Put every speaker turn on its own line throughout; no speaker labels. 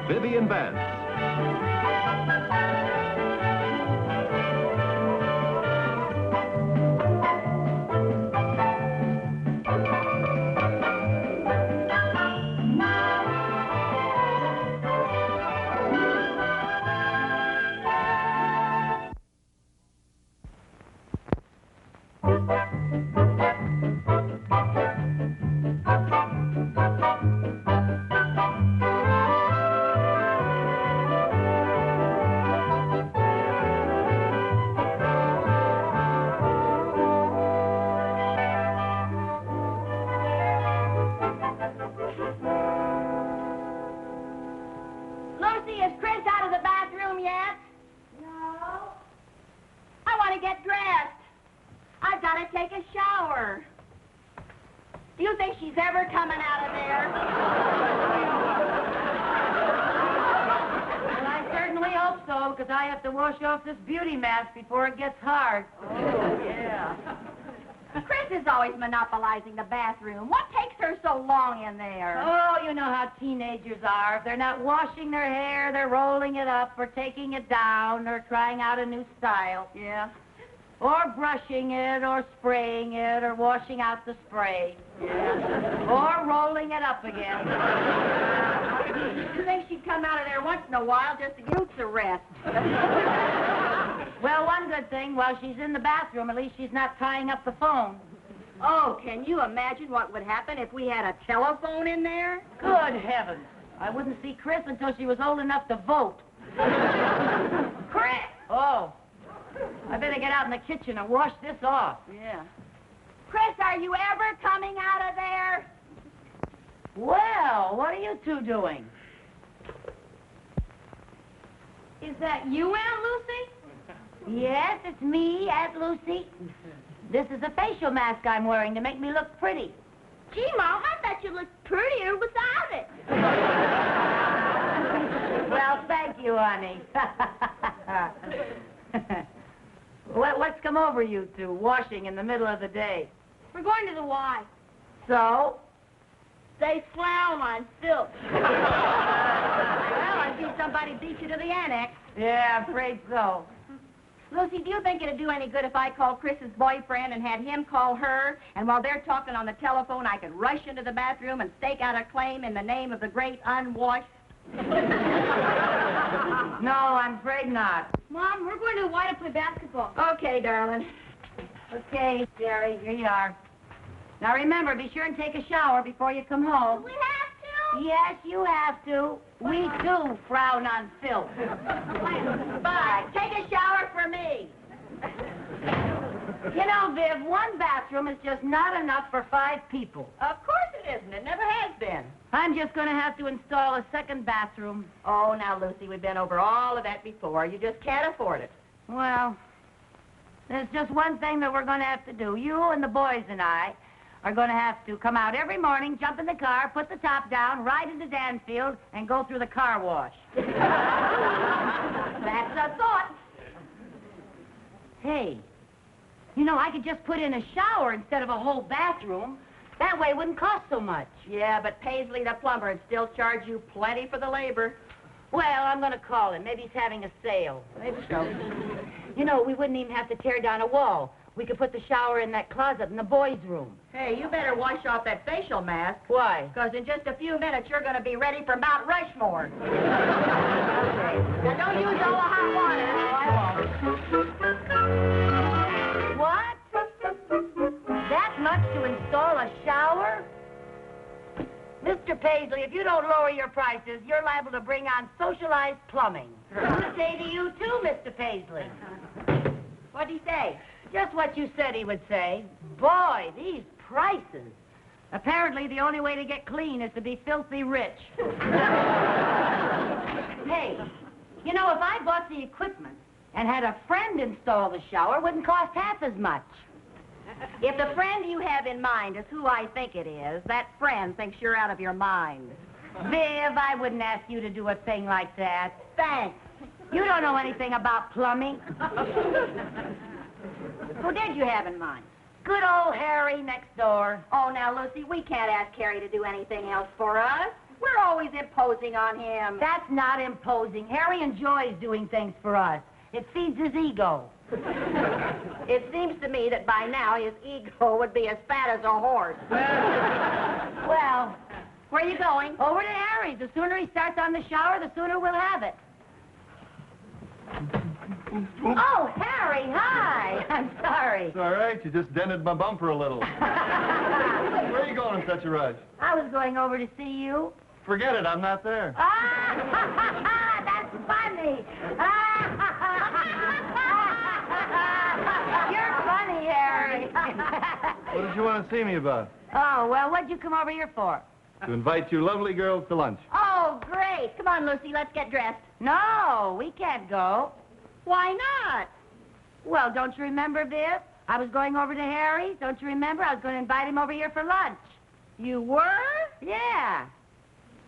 Vivian Vance.
Lucy, is Chris out of the bathroom yet? No. I want to get dressed. I've got to take a shower. Do you think she's ever coming out of there?
Well, I certainly hope so, because I have to wash off this beauty mask before it gets hard.
Oh, yeah. Chris is always monopolizing the bathroom. What takes her so long in there?
Oh, you know how teenagers are. If they're not washing their hair, they're rolling it up or taking it down or trying out a new style.
Yeah.
Or brushing it or spraying it or washing out the spray.
Yeah.
Or rolling it up again.
You think she'd come out of there once in a while just to get a rest?
Well, one good thing, while she's in the bathroom, at least she's not tying up the phone.
Oh, can you imagine what would happen if we had a telephone in there?
Good heavens. I wouldn't see Chris until she was old enough to vote.
Chris!
Oh. I better get out in the kitchen and wash this off.
Yeah. Chris, are you ever coming out of there?
Well, what are you two doing?
Is that you, Aunt Lucy?
Yes, it's me, Aunt Lucy. This is a facial mask I'm wearing to make me look pretty.
Gee, Mom, I thought you looked prettier without it.
Well, thank you, honey. What's come over you two, washing in the middle of the day?
We're going to the Y.
So?
They slam on silk. Well, I see somebody beat you to the annex.
Yeah, I'm afraid so.
Lucy, do you think it'd do any good if I called Chris's boyfriend and had him call her, and while they're talking on the telephone, I could rush into the bathroom and stake out a claim in the name of the great unwashed?
No, I'm afraid not.
Mom, we're going to the Y to play basketball. Okay, darling.
Okay, Jerry, here you are. Now remember, be sure and take a shower before you come home.
We have to?
Yes, you have to. We too frown on filth.
Bye. Take a shower for me.
You know, Viv, one bathroom is just not enough for 5 people.
Of course it isn't. It never has been.
I'm just going to have to install a second bathroom.
Oh, now, Lucy, we've been over all of that before. You just can't afford it.
Well, there's just one thing that we're going to have to do. You and the boys and I are going to have to come out every morning, jump in the car, put the top down, ride into Danfield, and go through the car wash.
That's a thought.
Hey, you know, I could just put in a shower instead of a whole bathroom. That way it wouldn't cost so much.
Yeah, but Paisley, the plumber, would still charge you plenty for the labor.
Well, I'm going to call him. Maybe he's having a sale.
Maybe so.
You know, we wouldn't even have to tear down a wall. We could put the shower in that closet in the boys' room.
Hey, you better wash off that facial mask.
Why?
Because in just a few minutes, you're going to be ready for Mount Rushmore. Okay. Now, don't use all the hot water.
No, I won't. What? That much to install a shower? Mr. Paisley, if you don't lower your prices, you're liable to bring on socialized plumbing. I say to you, too, Mr. Paisley.
What'd he say?
Just what you said he would say. Boy, these prices. Apparently, the only way to get clean is to be filthy rich. Hey, you know, if I bought the equipment and had a friend install the shower, it wouldn't cost half as much.
If the friend you have in mind is who I think it is, that friend thinks you're out of your mind.
Viv, I wouldn't ask you to do a thing like that.
Thanks.
You don't know anything about plumbing.
Who did you have in mind?
Good old Harry next door.
Oh, now, Lucy, we can't ask Carrie to do anything else for us. We're always imposing on him.
That's not imposing. Harry enjoys doing things for us. It feeds his ego.
It seems to me that by now his ego would be as fat as a horse.
Well,
Where are you going?
over to Harry. The sooner he starts on the shower, the sooner we'll have it. Oh, Harry, hi. I'm sorry.
It's all right. You just dented my bumper a little. Where are you going in such a rush?
I was going over to see you.
Forget it. I'm not there.
Ah, that's funny. You're funny, Harry.
What did you want to see me about?
Oh, well, what'd you come over here for?
To invite you lovely girls to lunch.
Oh, great. Come on, Lucy, let's get dressed.
No, we can't go.
Why not?
Well, don't you remember, Viv? I was going over to Harry. Don't you remember? I was going to invite him over here for lunch.
You were?
Yeah.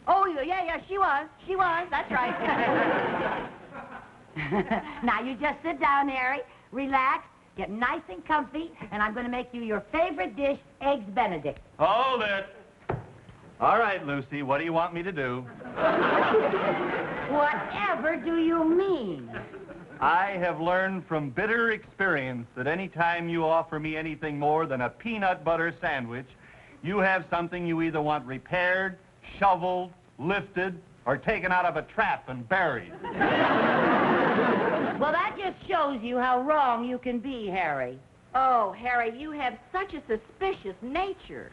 Oh, yeah, she was. She was. That's right.
Now, you just sit down, Harry, relax, get nice and comfy, and I'm going to make you your favorite dish, Eggs Benedict.
Hold it. All right, Lucy, what do you want me to do?
Whatever do you mean?
I have learned from bitter experience that any time you offer me anything more than a peanut butter sandwich, you have something you either want repaired, shoveled, lifted, or taken out of a trap and buried.
Well, that just shows you how wrong you can be, Harry.
Oh, Harry, you have such a suspicious nature.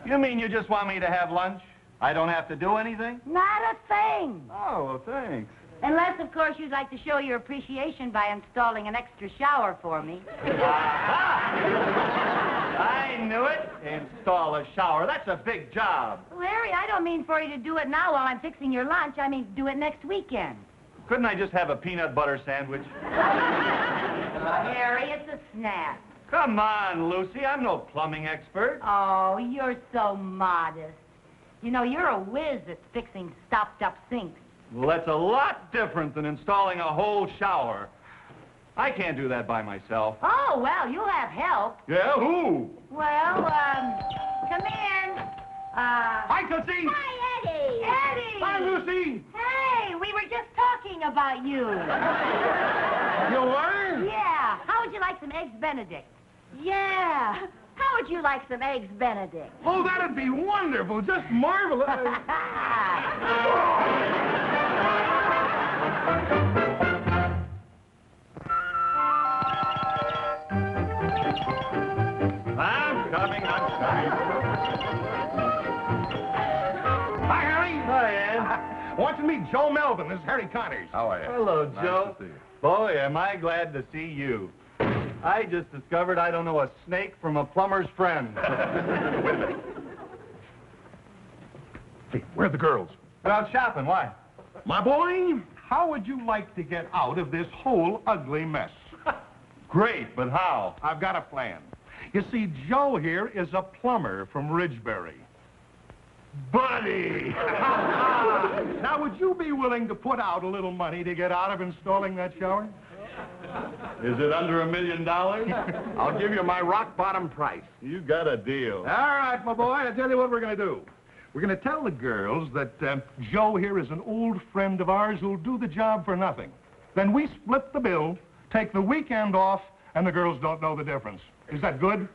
You mean you just want me to have lunch? I don't have to do anything?
Not a thing.
Oh, well, thanks.
Unless, of course, you'd like to show your appreciation by installing an extra shower for me.
I knew it. Install a shower. That's a big job.
Well, Harry, I don't mean for you to do it now while I'm fixing your lunch. I mean do it next weekend.
Couldn't I just have a peanut butter sandwich?
Harry, it's a snack.
Come on, Lucy. I'm no plumbing expert.
Oh, you're so modest. You know, you're a whiz at fixing stopped-up sinks.
Well, that's a lot different than installing a whole shower. I can't do that by myself.
Oh, well, you'll have help.
Yeah, who?
Well, come in.
Hi, Tootsie.
Hi, Eddie.
Eddie!
Hi, Lucy.
Hey, we were just talking about you.
You were?
Yeah. How would you like some Eggs Benedict?
Yeah. How would you like some Eggs Benedict?
Oh, that'd be wonderful. Just marvelous. I'm coming.
Hi, Harry.
Hi, Ed.
Want to meet Joe Melvin. This is Harry Connors.
How are you?
Hello,
Nice
Joe.
to see you.
Boy, am I glad to see you. I just discovered I don't know a snake from a plumber's friend.
Wait a minute. Hey, where are the girls?
They're out shopping. Why?
My boy, how would you like to get out of this whole ugly mess?
Great, but how?
I've got a plan. You see, Joe here is a plumber from Ridgebury.
Buddy!
Now, would you be willing to put out a little money to get out of installing that shower?
Is it under $1 million?
I'll give you my rock bottom price.
You got a deal.
All right, my boy, I'll tell you what we're going to do. We're going to tell the girls that Joe here is an old friend of ours who'll do the job for nothing. Then we split the bill, take the weekend off, and the girls don't know the difference. Is that good?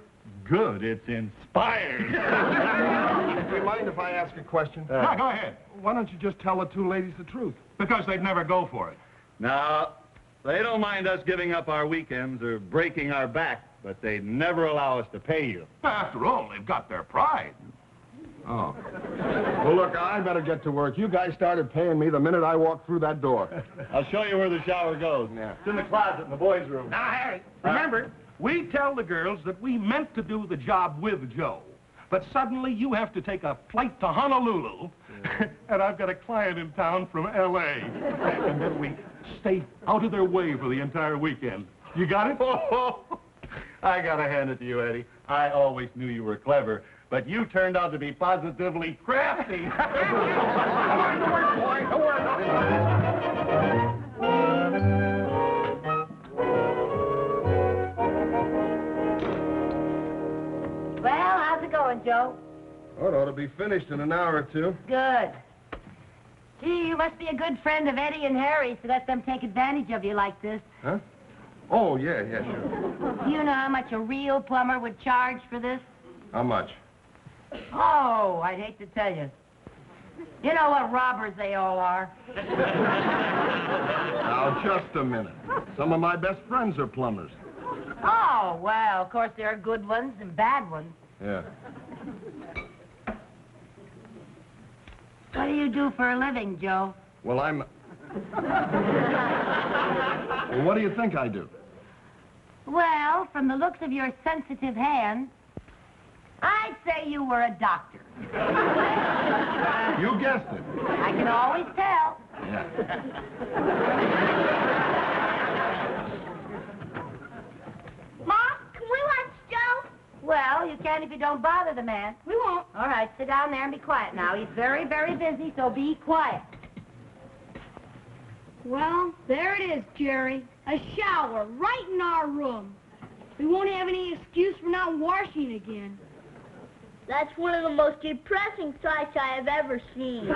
Good. It's inspired.
Do you mind if I ask a question?
No, go ahead. Why don't you just tell the two ladies the truth? Because they'd never go for it.
Now, they don't mind us giving up our weekends or breaking our back, but they'd never allow us to pay you.
After all, they've got their pride.
Oh. Well, look, I better get to work. You guys started paying me the minute I walked through that door.
I'll show you where the shower goes.
Yeah.
It's in the closet in the boys' room.
Now, Harry, remember, we tell the girls that we meant to do the job with Joe. But suddenly you have to take a flight to Honolulu, and I've got a client in town from L.A. And then we stay out of their way for the entire weekend. You got it?
I gotta hand it to you, Eddie. I always knew you were clever, but you turned out to be positively crafty.
Don't worry, boy. Don't worry.
Well, how's it going, Joe?
Oh, it ought to be finished in an hour or two.
Good. Gee, you must be a good friend of Eddie and Harry's to let them take advantage of you like this.
Huh? Oh, yeah, sure.
Do you know how much a real plumber would charge for this?
How much?
Oh, I'd hate to tell you. You know what robbers they all are.
Now, just a minute. Some of my best friends are plumbers.
Oh, well, of course there are good ones and bad ones.
Yeah.
What do you do for a living, Joe?
Well, I'm... Well, what do you think I do?
Well, from the looks of your sensitive hand, I'd say you were a doctor.
You guessed it.
I can always tell.
Yeah.
Mom, can we watch Joe?
Well, you can if you don't bother the man.
We won't.
All right, sit down there and be quiet now. He's very, very busy, so be quiet.
Well, there it is, Jerry. A shower right in our room. We won't have any excuse for not washing again.
That's one of the most depressing sights I have ever seen.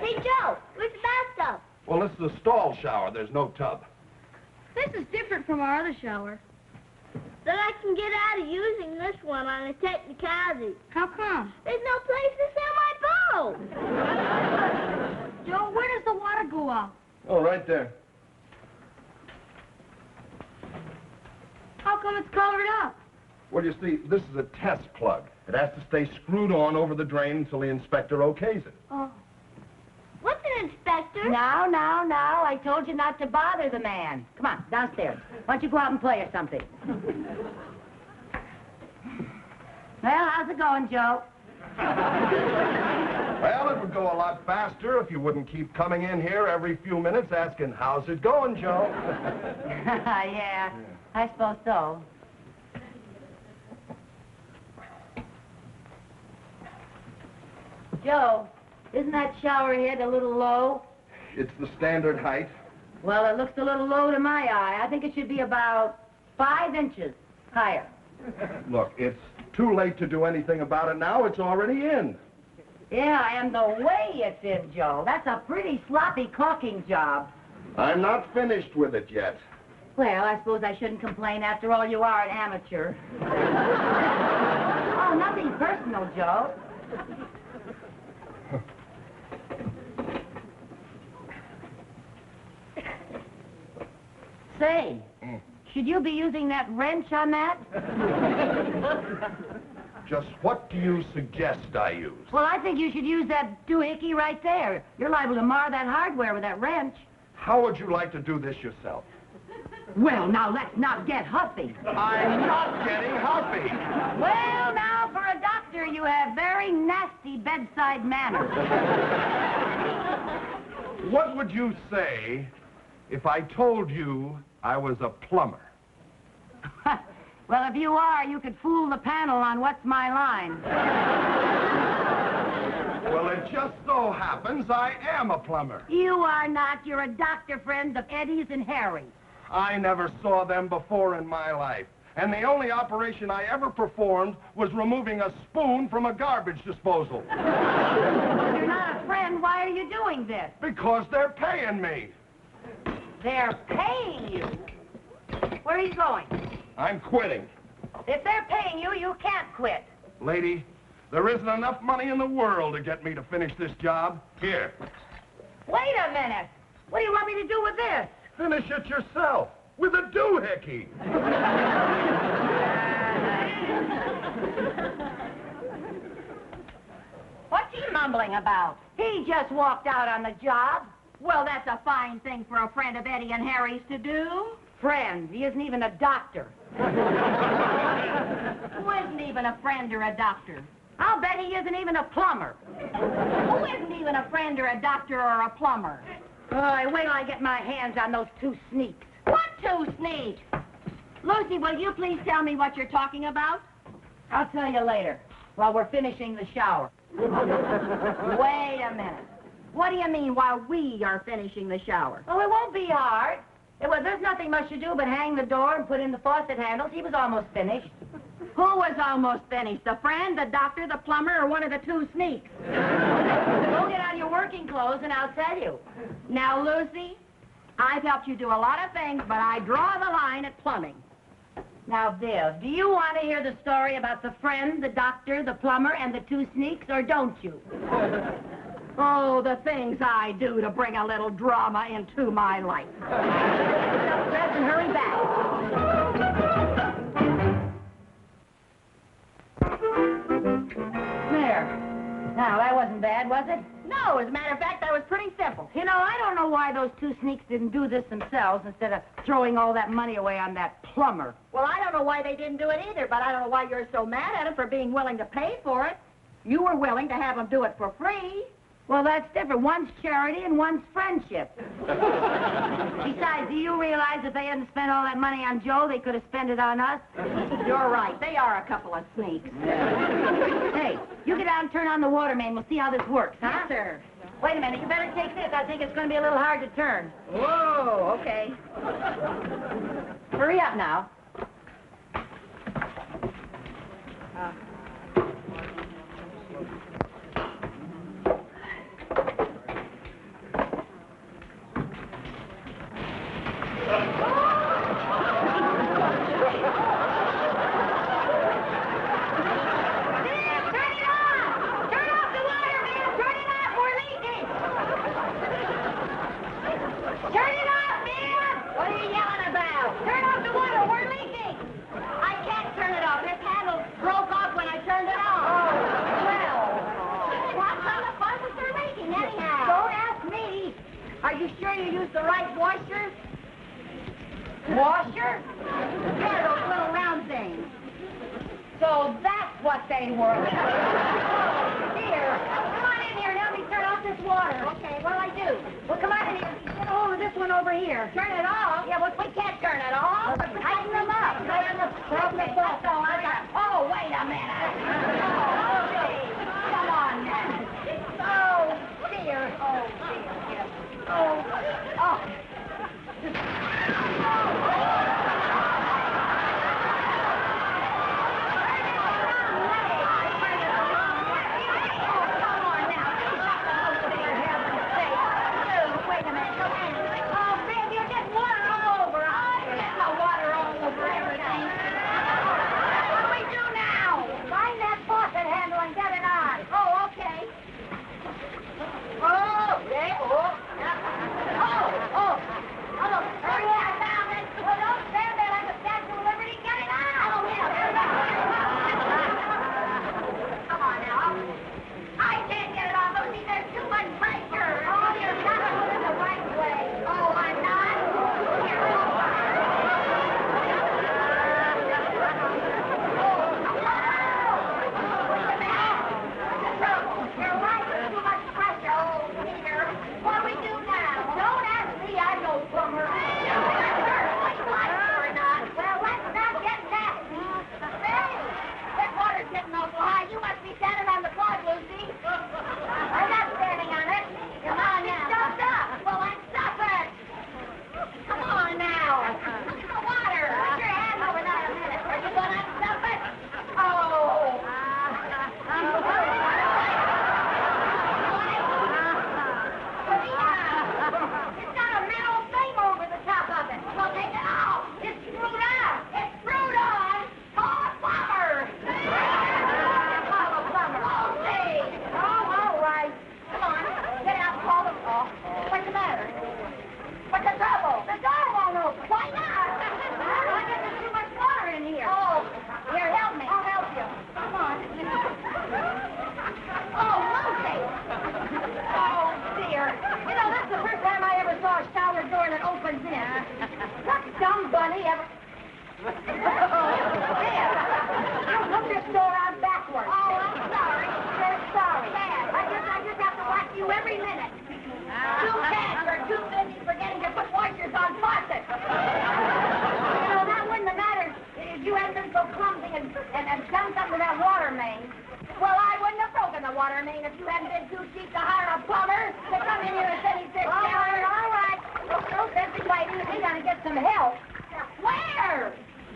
Hey, Joe, where's the bathtub?
Well, this is a stall shower. There's no tub.
This is different from our other shower.
Then I can get out of using this one on a technicality.
How come?
There's no place to sell my boat.
Joe, where does the water go out?
Oh, right there.
How come it's colored up?
Well, you see, this is a test plug. It has to stay screwed on over the drain until the inspector okays it.
Oh.
What's an inspector?
Now, I told you not to bother the man. Come on, downstairs. Why don't you go out and play or something? Well, how's it going, Joe?
Well, it would go a lot faster if you wouldn't keep coming in here every few minutes asking, how's it going, Joe?
Yeah, I suppose so. Joe, isn't that shower head a little low?
It's the standard height.
Well, it looks a little low to my eye. I think it should be about 5 inches higher.
Look, it's too late to do anything about it now. It's already in.
Yeah, and the way it's in, Joe. That's a pretty sloppy caulking job.
I'm not finished with it yet.
Well, I suppose I shouldn't complain. After all, you are an amateur. Oh, nothing personal, Joe. Say, should you be using that wrench on that?
Just what do you suggest I use?
Well, I think you should use that doohickey right there. You're liable to mar that hardware with that wrench.
How would you like to do this yourself?
Well, now, let's not get huffy.
I'm not getting huffy.
Well, now, for a doctor, you have very nasty bedside manners.
What would you say if I told you I was a plumber?
Well, if you are, you could fool the panel on What's My Line.
Well, it just so happens I am a plumber.
You are not. You're a doctor friend of Eddie's and Harry's.
I never saw them before in my life. And the only operation I ever performed was removing a spoon from a garbage disposal.
If you're not a friend, why are you doing this?
Because they're paying me.
They're paying you. Where are you going?
I'm quitting.
If they're paying you, you can't quit.
Lady, there isn't enough money in the world to get me to finish this job. Here.
Wait a minute. What do you want me to do with this?
Finish it yourself with a doohickey.
What's he mumbling about? He just walked out on the job.
Well, that's a fine thing for a friend of Eddie and Harry's to do.
Friend. He isn't even a doctor.
Who isn't even a friend or a doctor?
I'll bet he isn't even a plumber.
Who isn't even a friend or a doctor or a plumber?
Wait till I get my hands on those 2 sneaks.
What 2 sneaks? Lucy, will you please tell me what you're talking about?
I'll tell you later, while we're finishing the shower.
Wait a minute. What do you mean while we are finishing the shower?
Oh, it won't be hard. There's nothing much to do but hang the door and put in the faucet handles. He was almost finished.
Who was almost finished? The friend, the doctor, the plumber, or one of the two sneaks?
Go get on your working clothes and I'll tell you.
Now, Lucy, I've helped you do a lot of things, but I draw the line at plumbing.
Now, Viv, do you want to hear the story about the friend, the doctor, the plumber, and the two sneaks, or don't you?
Oh, the things I do to bring a little drama into my life.
Just dress and hurry back. There. Now, that wasn't bad, was it?
No, as a matter of fact, that was pretty simple.
You know, I don't know why those two sneaks didn't do this themselves instead of throwing all that money away on that plumber.
Well, I don't know why they didn't do it either, but I don't know why you're so mad at them for being willing to pay for it. You were willing to have them do it for free.
Well, that's different. One's charity and one's friendship. Besides, do you realize if they hadn't spent all that money on Joe, they could have spent it on us?
You're right. They are a couple of sneaks.
Hey, you get out and turn on the water main. We'll see how this works, huh?
Yes, sir.
Wait a minute. You better take this. I think it's going to be a little hard to turn.
Whoa, okay.
Hurry up now.
Are you sure you used the right washer? Washer? Yeah, those little round things.
So that's what they were.
Here, come on in here and help me turn off this water. Okay, what'll I do? Well, come on in here. Get a hold of this one over here. Turn it off? Yeah, well, we can't turn it off. Tighten them up. Okay, that's all I got. Oh, wait a minute. Oh, okay. Come on now. Oh, dear. Oh, dear. Yes. Oh, oh.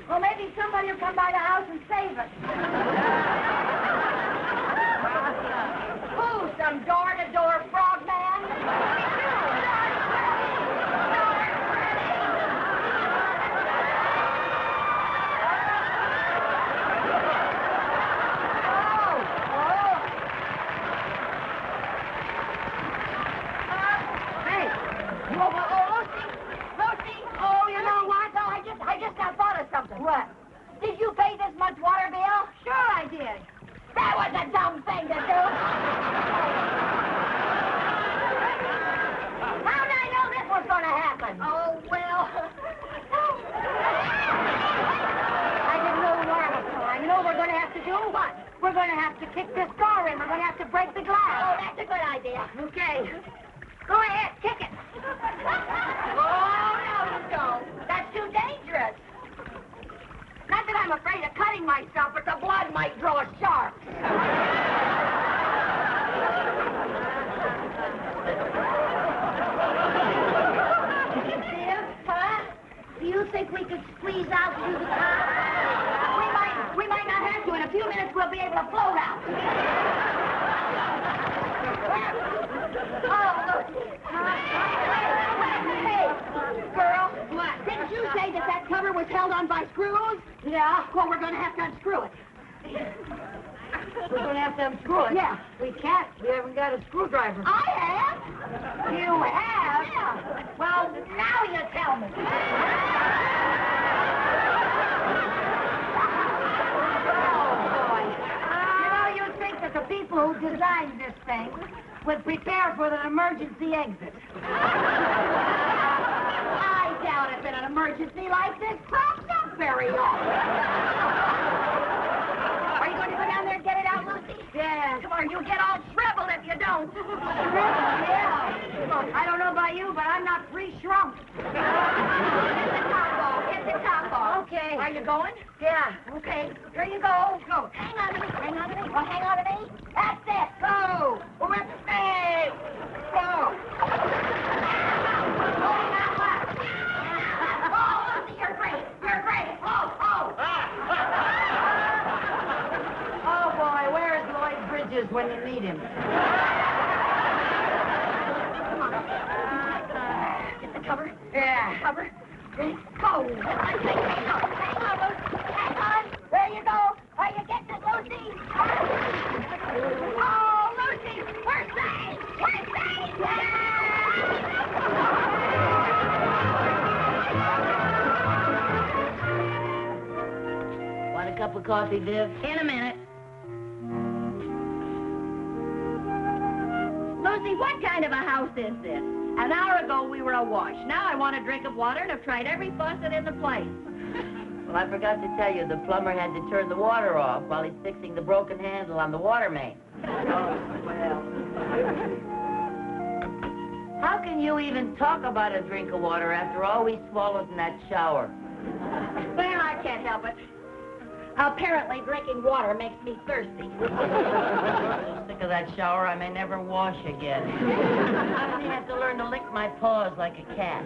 Well, maybe somebody will come by the house and save us. Who? Some door-to-door frog man? What? Did you pay this much water bill? Sure I did. That was a dumb thing to do. How did I know this was going to happen? Oh, well. I didn't know where it was going. You know what we're going to have to do? What? We're going to have to kick this door in. We're going to have to break the glass. Oh, that's a good idea. Okay. Go ahead, kick it. Oh, no, you don't. That's too dangerous. Not that I'm afraid of cutting myself, but the blood might draw sharp. Viv, huh? Do you think we could squeeze out through the top? We might not have to. In a few minutes, we'll be able to float out. Oh, look. Hey, girl. What? Didn't you say that cover was held on by screws? Yeah. Well, we're going to have to unscrew it. We're going to have to unscrew it? Yeah. We can't. We haven't got a screwdriver. I have. You have? Yeah. Well, now you tell me. Oh, boy. You know, you'd think that the people who designed this thing would prepare for an emergency exit. I doubt if an emergency like this crops up very often. Are you going to go down there and get it out, Lucy? Yeah. Come on, you'll get all shriveled if you don't. Shriveled? Yeah. I don't know about you, but I'm not pre-shrunk. Hit the top ball. Hit the top ball. Okay. Are you going? Yeah. Okay. Here you go. Go. Hang on to me. Hang on to me. Oh, hang on to me. That's it. Go. Hey. Go. You're great. You're great. Oh. Oh, boy, where's Lloyd Bridges when you need him? Come on. Get the cover. Yeah. Cover. Ready? Go. Hang on, Lucy. Hang on. There you go. Are you getting it, Lucy? Oh, Lucy. We're safe. We're safe. Yeah! Want a cup of coffee, Viv? In a minute. Lucy, what kind of a house is this? An hour ago, we were awash. Now I want a drink of water and have tried every faucet in the place. Well, I forgot to tell you, the plumber had to turn the water off while he's fixing the broken handle on the water main. Oh, well. How can you even talk about a drink of water after all we swallowed in that shower? Well, I can't help it. Apparently, drinking water makes me thirsty. I'm so sick of that shower, I may never wash again. I may have to learn to lick my paws like a cat.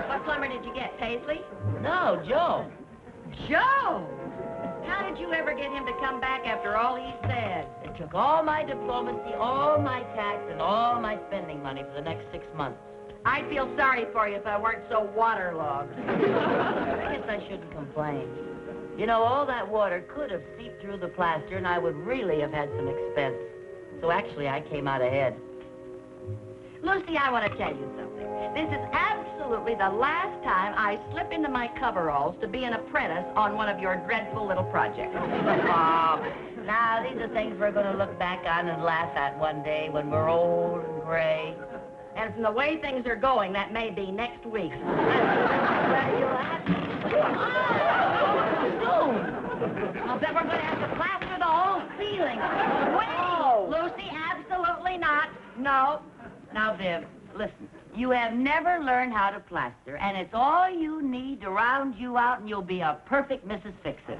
What plumber did you get, Paisley? No, Joe. Joe? How did you ever get him to come back after all he said? It took all my diplomacy, all my tax, and all my spending money for the next 6 months. I'd feel sorry for you if I weren't so waterlogged. I guess I shouldn't complain. You know, all that water could have seeped through the plaster, and I would really have had some expense. So actually, I came out ahead. Lucy, I want to tell you something. This is absolutely the last time I slip into my coveralls to be an apprentice on one of your dreadful little projects. Now, these are things we're going to look back on and laugh at one day when we're old and gray. And from the way things are going, that may be next week. I'll bet we're going to have to plaster the whole ceiling. Wait, Lucy, absolutely not. No. Now, Viv, listen. You have never learned how to plaster, and it's all you need to round you out, and you'll be a perfect Mrs. Fix-It.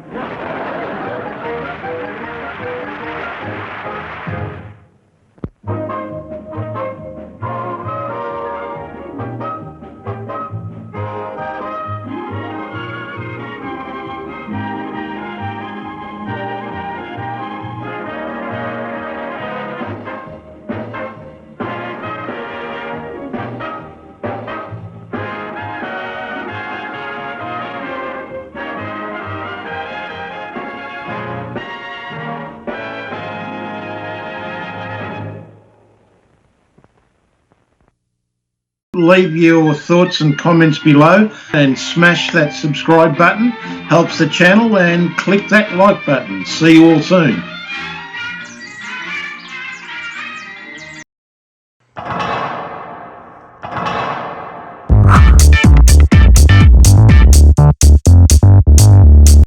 leave your thoughts and comments below and smash that subscribe button. Helps the channel, and click that like button. See you all soon.